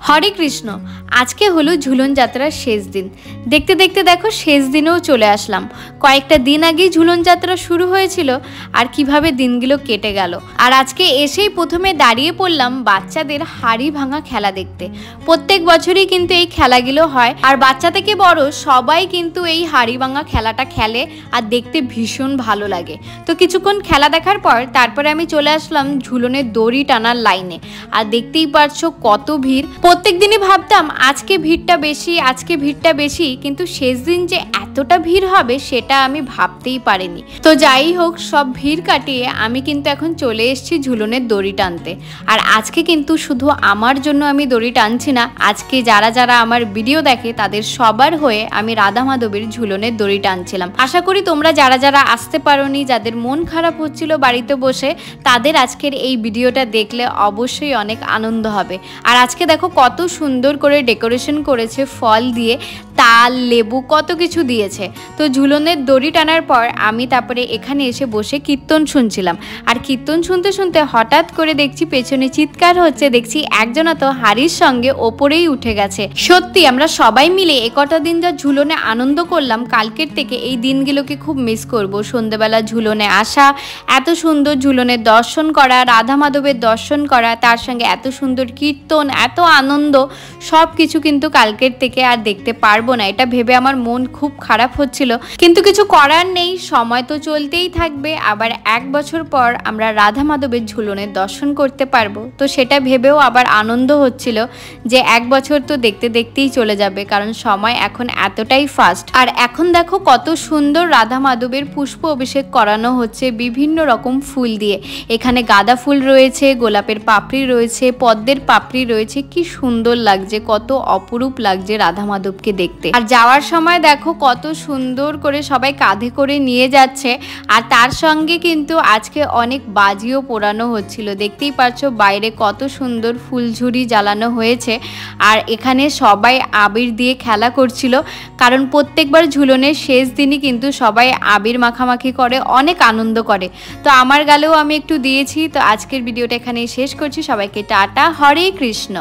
हरे कृष्ण। आज के हलो झुलन যাত্রার शेष दिन। देखते देखते देखो शेष दिनेও चले आसलाम। कयेकटा दिन आगे झुलन যাত্রা शुरू হয়েছিল আর কিভাবে দিনগুলো কেটে গেল। আর আজকে এসেই প্রথমে দাঁড়িয়ে পড়লাম বাচ্চাদের হাড়ি ভাঙা খেলা দেখতে। প্রত্যেক বছরই কিন্তু এই খেলাগুলো হয় আর বাচ্চা থেকে বড় সবাই কিন্তু এই হাড়ি ভাঙা খেলাটা খেলে আর দেখতে ভীষণ ভালো লাগে। তো কিছুক্ষণ খেলা দেখার পর তারপরে আমি চলে আসলাম ঝুলনের দড়ি টানার লাইনে। আর দেখতেই পারছো কত ভিড়। প্রত্যেক দিনই ভাবতাম আজকে ভিড়টা বেশি কিন্তু শেষ দিন যে এতটা ভিড় হবে সেটা আমি ভাবতেই পারিনি। তো যাই হোক সব ভিড় কাটিয়ে আমি কিন্তু এখন চলে এসেছি ঝুলনের দড়ি টানতে। আর আজকে কিন্তু শুধু আমার জন্য আমি দড়ি টানছি না, আজকে যারা যারা আমার ভিডিও দেখে তাদের সবার হয়ে আমি রাধা মাধবের ঝুলনের দড়ি টানছিলাম। আশা করি তোমরা যারা যারা আসতে পারোনি, যাদের মন খারাপ হচ্ছিল বাড়িতে বসে, তাদের আজকের এই ভিডিওটা দেখলে অবশ্যই অনেক আনন্দ হবে। আর আজকে দেখো কত সুন্দর করে ডেকোরেশন করেছে ফল দিয়ে, তাল, লেবু কত কিছু দিয়েছে। তো ঝুলনের দড়ি টানার পর আমি তারপরে এখানে এসে বসে কীর্তন শুনছিলাম। আর কীর্তন শুনতে শুনতে হঠাৎ করে দেখছি পেছনে চিৎকার হচ্ছে, দেখছি একজনা তো হাড়ির সঙ্গে ওপরেই উঠে গেছে। সত্যি আমরা সবাই মিলে একটা দিন যা ঝুলনে আনন্দ করলাম, কালকের থেকে এই দিনগুলোকে খুব মিস করব। সন্ধ্যেবেলা ঝুলনে আসা, এত সুন্দর ঝুলনের দর্শন করা, রাধা মাধবের দর্শন করা, তার সঙ্গে এত সুন্দর কীর্তন, এত আনন্দ, সব কিছু কিন্তু কালকের থেকে আর দেখতে পারবো না। এটা ভেবে আমার মন খুব খারাপ হচ্ছিল, কিন্তু কিছু করার নেই, সময় তো চলতেই থাকবে। আবার এক বছর পর আমরা রাধা মাধবের ঝুলনের দর্শন করতে পারবো, তো সেটা ভেবেও আবার আনন্দ হচ্ছিল যে এক বছর তো দেখতে দেখতেই চলে যাবে, কারণ সময় এখন এতটাই ফাস্ট। আর এখন দেখো কত সুন্দর রাধা মাধবের পুষ্প অভিষেক করানো হচ্ছে বিভিন্ন রকম ফুল দিয়ে। এখানে গাঁদা ফুল রয়েছে, গোলাপের পাপড়ি রয়েছে, পদ্মের পাপড়ি রয়েছে, কি সুন্দর লাগছে, কত অপরূপ লাগছে রাধা মাধবকে দেখতে। আর যাওয়ার সময় দেখো কত সুন্দর করে সবাই কাঁধে করে নিয়ে যাচ্ছে। আর তার সঙ্গে কিন্তু আজকে অনেক বাজিও পোড়ানো হচ্ছিল। দেখতেই পাচ্ছ বাইরে কত সুন্দর ফুলঝুরি জ্বালানো হয়েছে। আর এখানে সবাই আবির দিয়ে খেলা করছিল, কারণ প্রত্যেকবার ঝুলনের শেষ দিনই কিন্তু সবাই আবির মাখামাখি করে, অনেক আনন্দ করে। তো আমার গালেও আমি একটু দিয়েছি। তো আজকের ভিডিওটা এখানেই শেষ করছি। সবাইকে টাটা, হরে কৃষ্ণ।